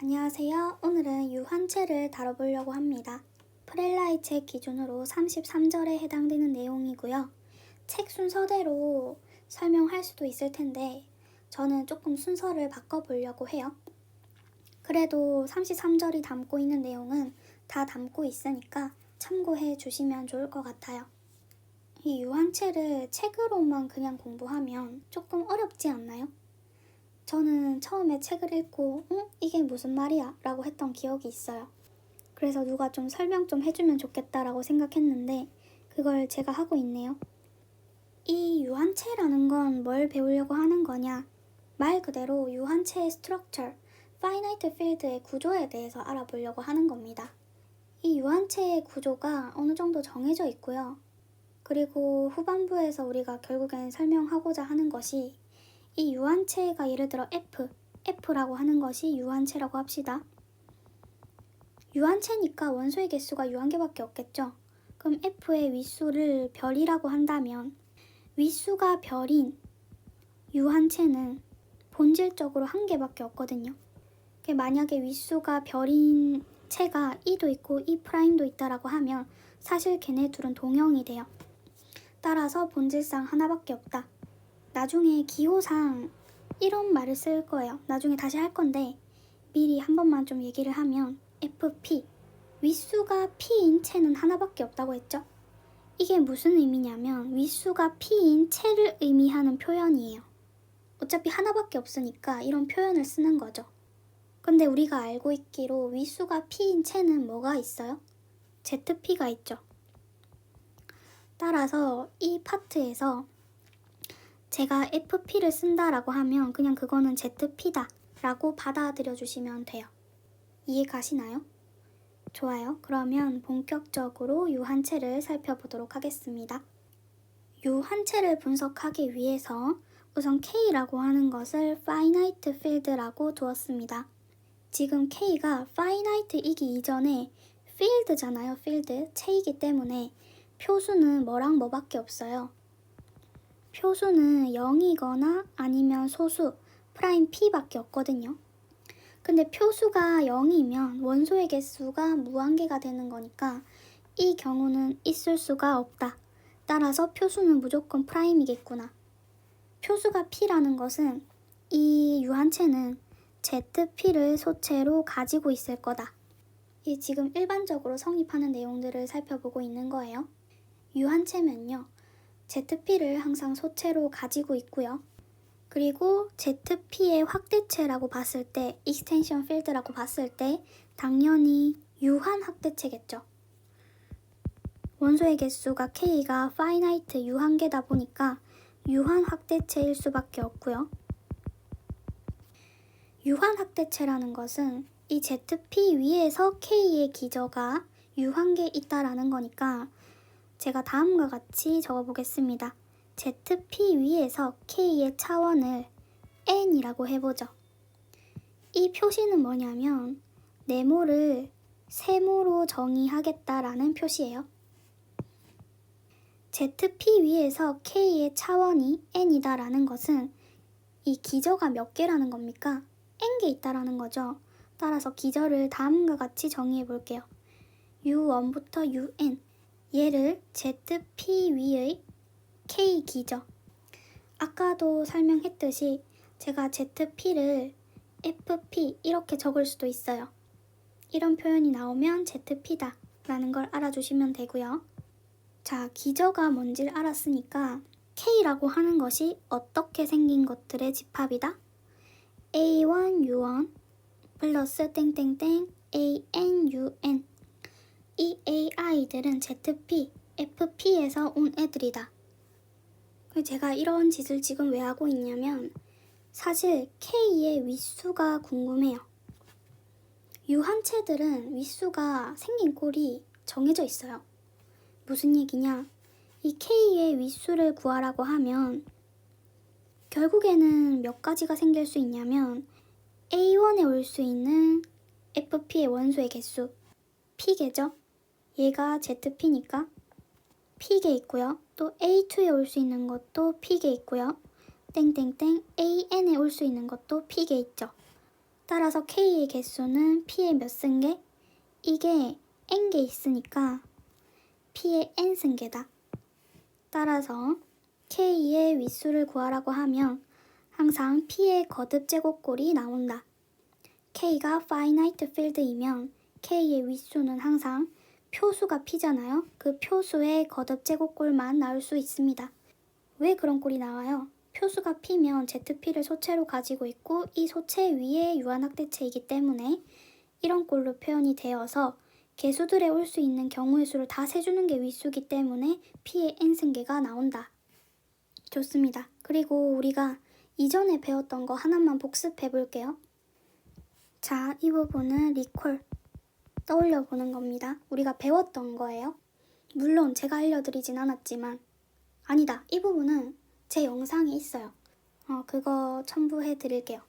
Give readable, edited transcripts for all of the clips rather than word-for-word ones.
안녕하세요. 오늘은 유한체를 다뤄보려고 합니다. 프렐라의 책 기준으로 33절에 해당되는 내용이고요. 책 순서대로 설명할 수도 있을 텐데 저는 조금 순서를 바꿔보려고 해요. 그래도 33절이 담고 있는 내용은 다 담고 있으니까 참고해 주시면 좋을 것 같아요. 이 유한체를 책으로만 그냥 공부하면 조금 어렵지 않나요? 저는 처음에 책을 읽고 이게 무슨 말이야? 라고 했던 기억이 있어요. 그래서 누가 좀 설명 좀 해주면 좋겠다라고 생각했는데 그걸 제가 하고 있네요. 이 유한체라는 건 뭘 배우려고 하는 거냐? 말 그대로 유한체의 structure, finite field의 구조에 대해서 알아보려고 하는 겁니다. 이 유한체의 구조가 어느 정도 정해져 있고요. 그리고 후반부에서 우리가 결국엔 설명하고자 하는 것이 이 유한체가 예를 들어 F라고 하는 것이 유한체라고 합시다. 유한체니까 원소의 개수가 유한개밖에 없겠죠. 그럼 F의 윗수를 별이라고 한다면 윗수가 별인 유한체는 본질적으로 한 개밖에 없거든요. 만약에 윗수가 별인 체가 E도 있고 E'도 있다라고 하면 사실 걔네 둘은 동형이 돼요. 따라서 본질상 하나밖에 없다. 나중에 기호상 이런 말을 쓸 거예요. 나중에 다시 할 건데 미리 한 번만 좀 얘기를 하면 FP, 윗수가 P인 체는 하나밖에 없다고 했죠? 이게 무슨 의미냐면 윗수가 P인 체를 의미하는 표현이에요. 어차피 하나밖에 없으니까 이런 표현을 쓰는 거죠. 근데 우리가 알고 있기로 윗수가 P인 체는 뭐가 있어요? ZP가 있죠. 따라서 이 파트에서 제가 FP를 쓴다라고 하면 그냥 그거는 ZP다 라고 받아들여 주시면 돼요. 이해 가시나요? 좋아요. 그러면 본격적으로 유한체를 살펴보도록 하겠습니다. 유한체를 분석하기 위해서 우선 K라고 하는 것을 finite field라고 두었습니다. 지금 K가 finite이기 이전에 field잖아요. field, 체이기 때문에 표수는 뭐랑 뭐밖에 없어요. 표수는 0이거나 아니면 소수 프라임 P밖에 없거든요. 근데 표수가 0이면 원소의 개수가 무한개가 되는 거니까 이 경우는 있을 수가 없다. 따라서 표수는 무조건 프라임이겠구나. 표수가 P라는 것은 이 유한체는 ZP를 소체로 가지고 있을 거다. 이 지금 일반적으로 성립하는 내용들을 살펴보고 있는 거예요. 유한체면요. ZP를 항상 소체로 가지고 있고요. 그리고 ZP의 확대체라고 봤을 때, extension field라고 봤을 때 당연히 유한 확대체겠죠. 원소의 개수가 K가 finite 유한계다 보니까 유한 확대체일 수밖에 없고요. 유한 확대체라는 것은 이 ZP 위에서 K의 기저가 유한계에 있다라는 거니까 제가 다음과 같이 적어보겠습니다. ZP 위에서 K의 차원을 N이라고 해보죠. 이 표시는 뭐냐면 네모를 세모로 정의하겠다라는 표시예요. ZP 위에서 K의 차원이 N이다라는 것은 이 기저가 몇 개라는 겁니까? N개 있다라는 거죠. 따라서 기저를 다음과 같이 정의해 볼게요. U1부터 UN 얘를 ZP 위의 K 기저. 아까도 설명했듯이 제가 ZP를 FP 이렇게 적을 수도 있어요. 이런 표현이 나오면 ZP다 라는 걸 알아주시면 되고요. 자, 기저가 뭔지를 알았으니까 K라고 하는 것이 어떻게 생긴 것들의 집합이다? A1, U1 플러스 땡땡땡 AN, UN 이 AI들은 ZP, FP에서 온 애들이다. 제가 이런 짓을 지금 왜 하고 있냐면 사실 K의 윗수가 궁금해요. 유한체들은 윗수가 생긴 꼴이 정해져 있어요. 무슨 얘기냐? 이 K의 윗수를 구하라고 하면 결국에는 몇 가지가 생길 수 있냐면 A1에 올 수 있는 FP의 원소의 개수 P개죠? 얘가 ZP니까 P개 있고요. 또 A2에 올 수 있는 것도 P개 있고요. 땡땡땡 AN에 올 수 있는 것도 P개 있죠. 따라서 K의 개수는 P의 몇 승계? 이게 N개 있으니까 P의 N승계다. 따라서 K의 윗수를 구하라고 하면 항상 P의 거듭 제곱꼴이 나온다. K가 finite field이면 K의 윗수는 항상 표수가 P잖아요. 그 표수의 거듭 제곱꼴만 나올 수 있습니다. 왜 그런 꼴이 나와요? 표수가 P면 ZP를 소체로 가지고 있고 이 소체 위에 유한학대체이기 때문에 이런 꼴로 표현이 되어서 개수들에 올 수 있는 경우의 수를 다 세주는 게 윗수기 때문에 P의 N승계가 나온다. 좋습니다. 그리고 우리가 이전에 배웠던 거 하나만 복습해 볼게요. 자, 이 부분은 리콜, 떠올려 보는 겁니다. 우리가 배웠던 거예요. 물론 제가 알려드리진 않았지만, 아니다, 이 부분은 제 영상에 있어요. 그거 첨부해 드릴게요.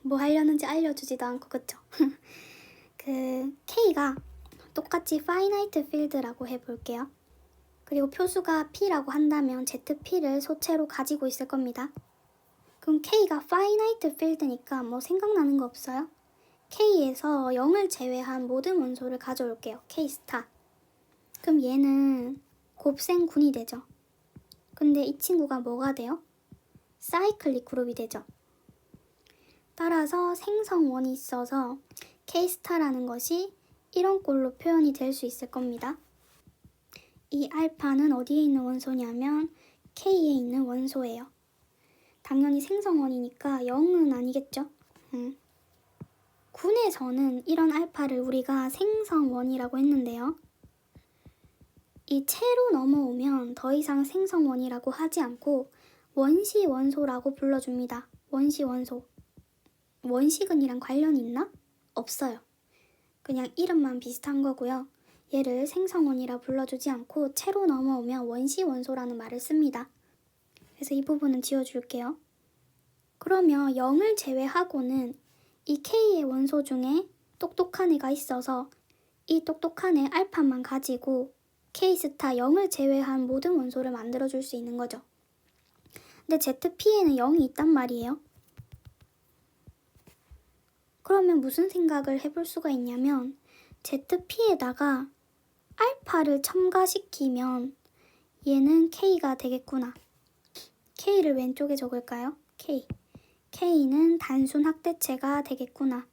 뭐 하려는지 알려주지도 않고, 그쵸? 그 K가 똑같이 finite field라고 해볼게요. 그리고 표수가 P라고 한다면 ZP를 소체로 가지고 있을 겁니다. 그럼 K가 finite field니까 뭐 생각나는 거 없어요? K에서 0을 제외한 모든 원소를 가져올게요. K 스타. 그럼 얘는 곱셈군이 되죠. 근데 이 친구가 뭐가 돼요? 사이클릭 그룹이 되죠. 따라서 생성원이 있어서 K 스타라는 것이 이런 꼴로 표현이 될 수 있을 겁니다. 이 알파는 어디에 있는 원소냐면 K에 있는 원소예요. 당연히 생성원이니까 0은 아니겠죠? 군에서는 이런 알파를 우리가 생성원이라고 했는데요. 이 채로 넘어오면 더 이상 생성원이라고 하지 않고 원시원소라고 불러줍니다. 원시원소. 원시근이랑 관련이 있나? 없어요. 그냥 이름만 비슷한 거고요. 얘를 생성원이라 불러주지 않고 채로 넘어오면 원시원소라는 말을 씁니다. 그래서 이 부분은 지워줄게요. 그러면 0을 제외하고는 이 K의 원소 중에 똑똑한 애가 있어서 이 똑똑한 애 알파만 가지고 K스타 0을 제외한 모든 원소를 만들어줄 수 있는 거죠. 근데 ZP에는 0이 있단 말이에요. 그러면 무슨 생각을 해볼 수가 있냐면 ZP에다가 알파를 첨가시키면 얘는 K가 되겠구나. K를 왼쪽에 적을까요? K. K는 단순 학대체가 되겠구나.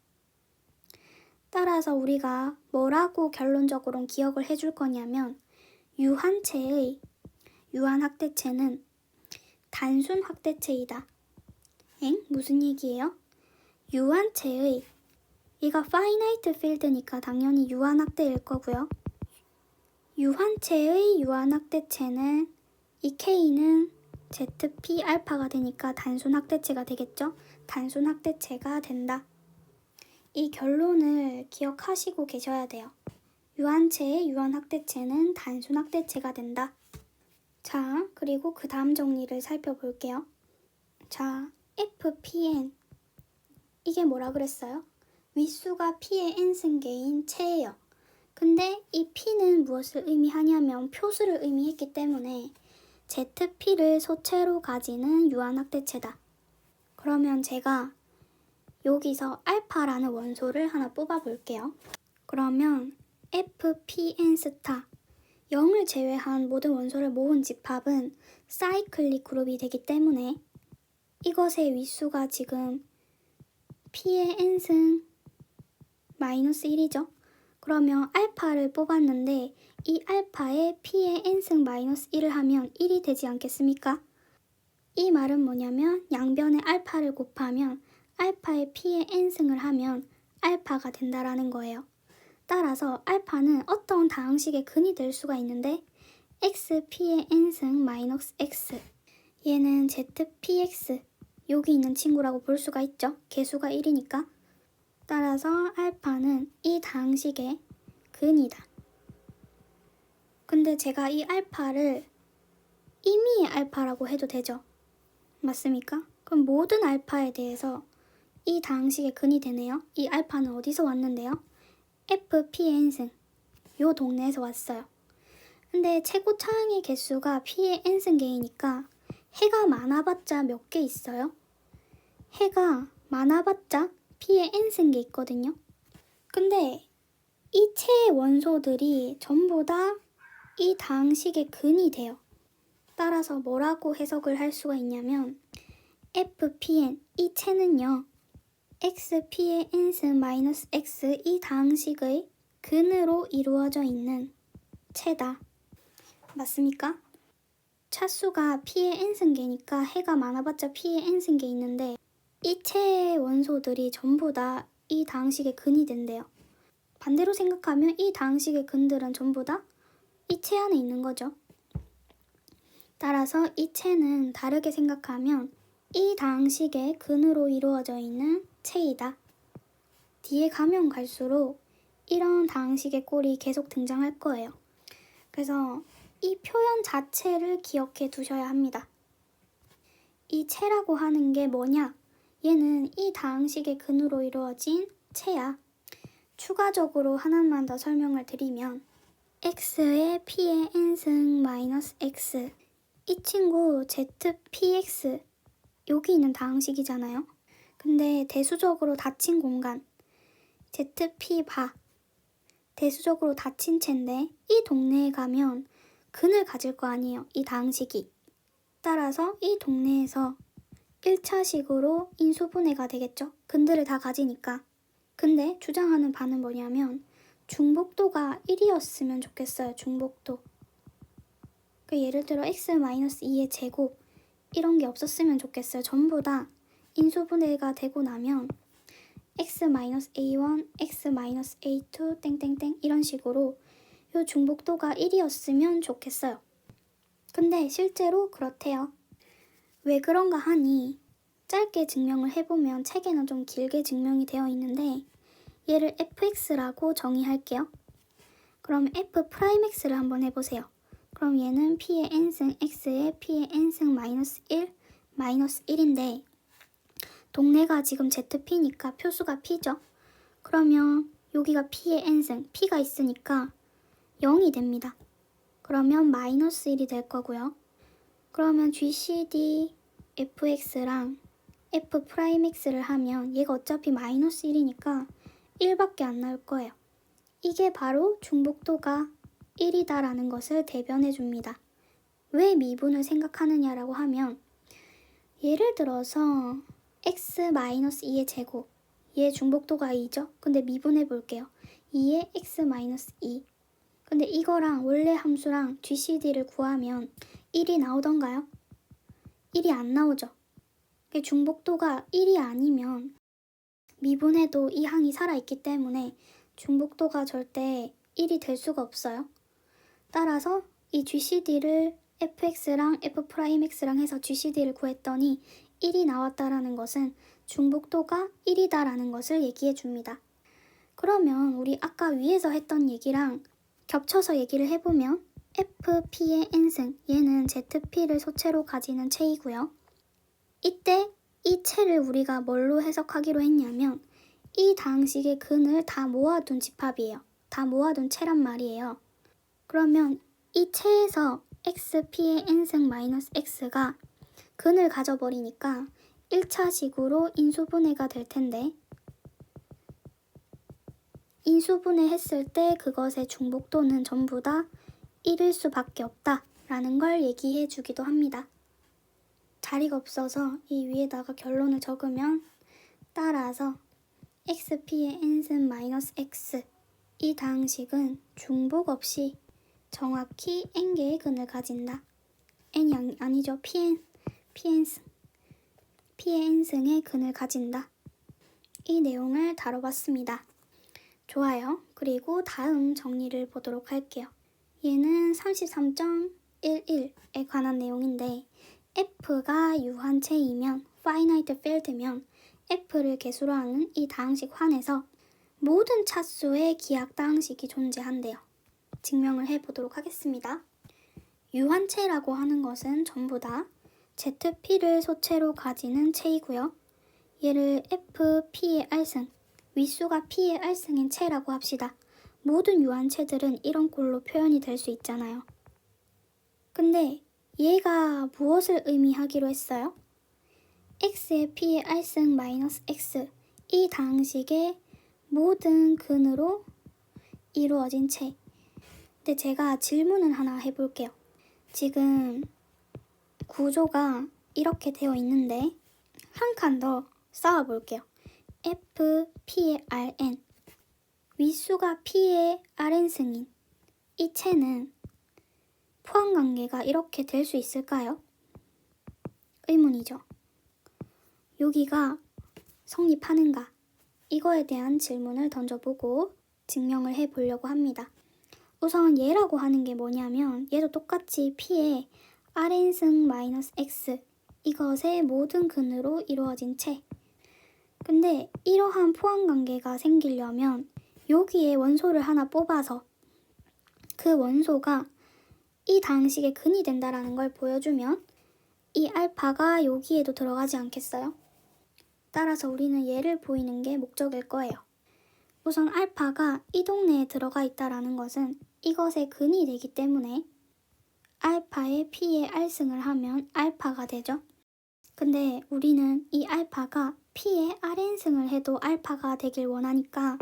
따라서 우리가 뭐라고 결론적으로 기억을 해줄 거냐면 유한체의 유한학대체는 단순 학대체이다. 무슨 얘기예요? 유한체의 얘가 finite field니까 당연히 유한학대일 거고요. 유한체의 유한학대체는 이 K는 ZP 알파가 되니까 단순 학대체가 되겠죠? 단순 학대체가 된다. 이 결론을 기억하시고 계셔야 돼요. 유한체의 유한학대체는 단순 학대체가 된다. 자, 그리고 그 다음 정리를 살펴볼게요. 자, FPN 이게 뭐라 그랬어요? 윗수가 P의 N승계인 체예요. 근데 이 P는 무엇을 의미하냐면 표수를 의미했기 때문에 ZP를 소체로 가지는 유한학대체다. 그러면 제가 여기서 알파라는 원소를 하나 뽑아볼게요. 그러면 FPN 스타 0을 제외한 모든 원소를 모은 집합은 사이클릭 그룹이 되기 때문에 이것의 윗수가 지금 P의 N승 마이너스 1이죠. 그러면 알파를 뽑았는데 이 알파에 P의 N승 마이너스 1을 하면 1이 되지 않겠습니까? 이 말은 뭐냐면 양변에 알파를 곱하면 알파에 P의 N승을 하면 알파가 된다라는 거예요. 따라서 알파는 어떤 다항식의 근이 될 수가 있는데 XP의 N승 마이너스 X 얘는 ZPX 여기 있는 친구라고 볼 수가 있죠. 개수가 1이니까. 따라서 알파는 이 다항식의 근이다. 근데 제가 이 알파를 임의의 알파라고 해도 되죠. 맞습니까? 그럼 모든 알파에 대해서 이 다항식의 근이 되네요. 이 알파는 어디서 왔는데요? FP의 N승 요 동네에서 왔어요. 근데 최고 차항의 개수가 P의 N승계이니까 해가 많아봤자 몇 개 있어요? 해가 많아봤자 P의 n승 게 있거든요. 근데 이 체의 원소들이 전부 다 이 다항식의 근이 돼요. 따라서 뭐라고 해석을 할 수가 있냐면 FPN 이 체는요. XP의 n승 마이너스 X 이 다항식의 근으로 이루어져 있는 체다. 맞습니까? 차수가 P의 n승계니까 해가 많아봤자 P의 n승계 있는데 이 체의 원소들이 전부 다 이 다항식의 근이 된대요. 반대로 생각하면 이 다항식의 근들은 전부 다 이 체 안에 있는 거죠. 따라서 이 체는 다르게 생각하면 이 다항식의 근으로 이루어져 있는 체이다. 뒤에 가면 갈수록 이런 다항식의 꼴이 계속 등장할 거예요. 그래서 이 표현 자체를 기억해 두셔야 합니다. 이 체라고 하는 게 뭐냐? 얘는 이 다항식의 근으로 이루어진 체야. 추가적으로 하나만 더 설명을 드리면 x의 p의 n승 마이너스 x 이 친구 zpx 여기 있는 다항식이잖아요. 근데 대수적으로 닫힌 공간 zp 바 대수적으로 닫힌 체인데 이 동네에 가면 근을 가질 거 아니에요. 이 다항식이. 따라서 이 동네에서 1차식으로 인수분해가 되겠죠. 근들을 다 가지니까. 근데 주장하는 바는 뭐냐면 중복도가 1이었으면 좋겠어요. 중복도. 예를 들어 x-2의 제곱 이런 게 없었으면 좋겠어요. 전부 다 인수분해가 되고 나면 x-a1, x-a2 땡땡땡 이런 식으로 요 중복도가 1이었으면 좋겠어요. 근데 실제로 그렇대요. 왜 그런가 하니 짧게 증명을 해보면 책에는 좀 길게 증명이 되어 있는데 얘를 fx라고 정의할게요. 그럼 f'x를 한번 해보세요. 그럼 얘는 p의 n승 x에 p의 n승 마이너스 1, 마이너스 1인데 동네가 지금 zp니까 표수가 p죠. 그러면 여기가 p의 n승, p가 있으니까 0이 됩니다. 그러면 마이너스 1이 될 거고요. 그러면 GCD fx랑 f'x를 하면 얘가 어차피 마이너스 1이니까 1밖에 안 나올 거예요. 이게 바로 중복도가 1이다라는 것을 대변해 줍니다. 왜 미분을 생각하느냐라고 하면 예를 들어서 x-2의 제곱 얘 중복도가 2죠? 근데 미분해 볼게요. 2의 x-2 근데 이거랑 원래 함수랑 GCD를 구하면 1이 나오던가요? 1이 안 나오죠? 중복도가 1이 아니면 미분해도 이 항이 살아있기 때문에 중복도가 절대 1이 될 수가 없어요. 따라서 이 GCD를 fx랑 f'x랑 해서 GCD를 구했더니 1이 나왔다라는 것은 중복도가 1이다라는 것을 얘기해 줍니다. 그러면 우리 아까 위에서 했던 얘기랑 겹쳐서 얘기를 해보면 fp의 n승 얘는 zp를 소체로 가지는 체이고요. 이때 이 체를 우리가 뭘로 해석하기로 했냐면 이 다항식의 근을 다 모아둔 집합이에요. 다 모아둔 체란 말이에요. 그러면 이 체에서 xp의 n승 마이너스 x가 근을 가져버리니까 1차식으로 인수분해가 될 텐데 인수분해 했을 때 그것의 중복도는 전부 다 1일 수밖에 없다라는 걸 얘기해 주기도 합니다. 자리가 없어서 이 위에다가 결론을 적으면 따라서 xp의 n승 마이너스 x 이 다항식은 중복 없이 정확히 n개의 근을 가진다. n이 아니죠. pn승 p의 n승의 근을 가진다. 이 내용을 다뤄봤습니다. 좋아요. 그리고 다음 정리를 보도록 할게요. 얘는 33.11에 관한 내용인데 F가 유한체이면 finite field면 F를 개수로 하는 이 다항식 환에서 모든 차수의 기하 다항식이 존재한대요. 증명을 해보도록 하겠습니다. 유한체라고 하는 것은 전부 다 ZP를 소체로 가지는 체이고요. 얘를 FP의 R승, 윗수가 P의 R승인 체라고 합시다. 모든 유한체들은 이런 꼴로 표현이 될 수 있잖아요. 근데 얘가 무엇을 의미하기로 했어요? x의 p의 R승 마이너스 x 이 다항식의 모든 근으로 이루어진 체. 근데 제가 질문을 하나 해볼게요. 지금 구조가 이렇게 되어 있는데 한 칸 더 쌓아볼게요. F, P의 Rn. 윗수가 P의 Rn 승인. 이 체는 포항관계가 이렇게 될 수 있을까요? 의문이죠. 여기가 성립하는가? 이거에 대한 질문을 던져보고 증명을 해보려고 합니다. 우선 얘라고 하는 게 뭐냐면 얘도 똑같이 P의 Rn승 마이너스 X 이것의 모든 근으로 이루어진 체. 근데 이러한 포항관계가 생기려면 여기에 원소를 하나 뽑아서 그 원소가 이 다항식의 근이 된다라는 걸 보여주면 이 알파가 여기에도 들어가지 않겠어요? 따라서 우리는 얘를 보이는 게 목적일 거예요. 우선 알파가 이 동네에 들어가 있다라는 것은 이것의 근이 되기 때문에 알파에 P의 R승을 하면 알파가 되죠. 근데 우리는 이 알파가 P의 Rn승을 해도 알파가 되길 원하니까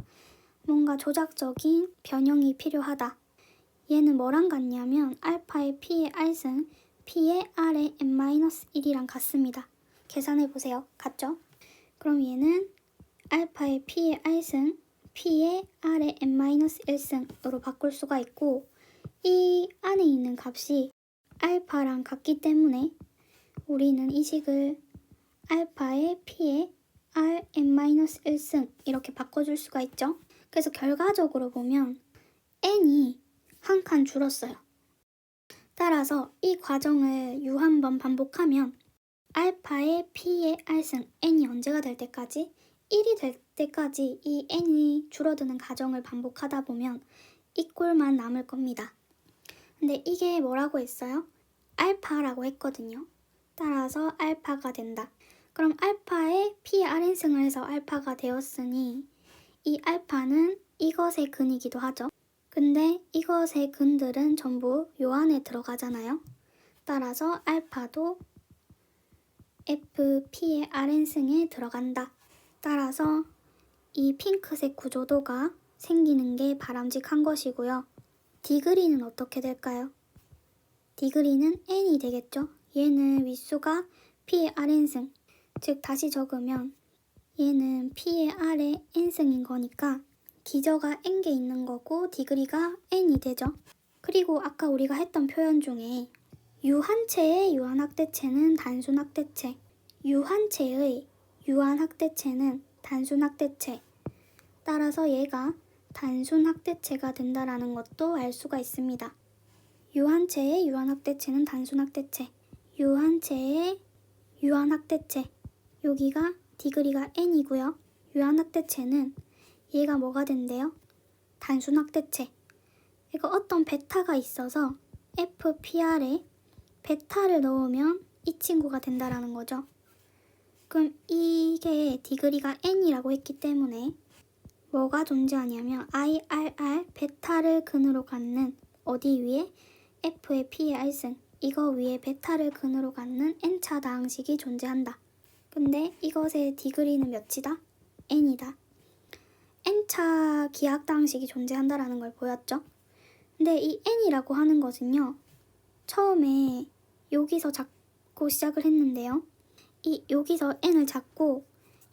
뭔가 조작적인 변형이 필요하다. 얘는 뭐랑 같냐면 알파의 P의 R승, P의 R의 n-1이랑 같습니다. 계산해보세요. 같죠? 그럼 얘는 알파의 P의 R승, P의 R의 n-1승으로 바꿀 수가 있고 이 안에 있는 값이 알파랑 같기 때문에 우리는 이 식을 알파의 P의 Rn-1승 이렇게 바꿔줄 수가 있죠. 그래서 결과적으로 보면 n이 한 칸 줄었어요. 따라서 이 과정을 U 한 번 반복하면 알파의 P의 R승 n이 언제가 될 때까지? 1이 될 때까지 이 n이 줄어드는 과정을 반복하다 보면 이 꼴만 남을 겁니다. 근데 이게 뭐라고 했어요? 알파라고 했거든요. 따라서 알파가 된다. 그럼 알파에 P의 Rn승을 해서 알파가 되었으니 이 알파는 이것의 근이기도 하죠. 근데 이것의 근들은 전부 요 안에 들어가잖아요. 따라서 알파도 F, P의 Rn승에 들어간다. 따라서 이 핑크색 구조도가 생기는 게 바람직한 것이고요. 디그리는 어떻게 될까요? 디그리는 n이 되겠죠. 얘는 윗수가 P의 Rn승, 즉 다시 적으면 얘는 P의 R의 n승인 거니까 기저가 n개 있는 거고 디그리가 n이 되죠. 그리고 아까 우리가 했던 표현 중에 유한체의 유한학대체는 단순학대체, 유한체의 유한학대체는 단순학대체. 따라서 얘가 단순학대체가 된다라는 것도 알 수가 있습니다. 유한체의 유한학대체는 단순학대체, 유한체의 유한학대체. 여기가 디그리가 n이고요. 유한학대체는 얘가 뭐가 된대요? 단순학대체. 이거 어떤 베타가 있어서 FPR에 베타를 넣으면 이 친구가 된다라는 거죠. 그럼 이게 디그리가 n이라고 했기 때문에 뭐가 존재하냐면 IRR 베타를 근으로 갖는 어디 위에? F의 P의 R승. 이거 위에 베타를 근으로 갖는 n차 다항식이 존재한다. 근데 이것의 디그리는 몇이다? n이다. n차 기하 다항식이 존재한다라는 걸 보였죠? 근데 이 n이라고 하는 것은요. 처음에 여기서 잡고 시작을 했는데요. 여기서 n을 잡고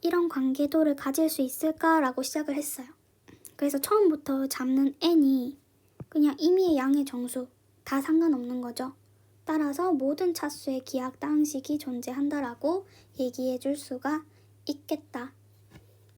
이런 관계도를 가질 수 있을까라고 시작을 했어요. 그래서 처음부터 잡는 n이 그냥 임의의 양의 정수 다 상관없는 거죠. 따라서 모든 차수의 기하 다항식이 존재한다라고 얘기해 줄 수가 있겠다.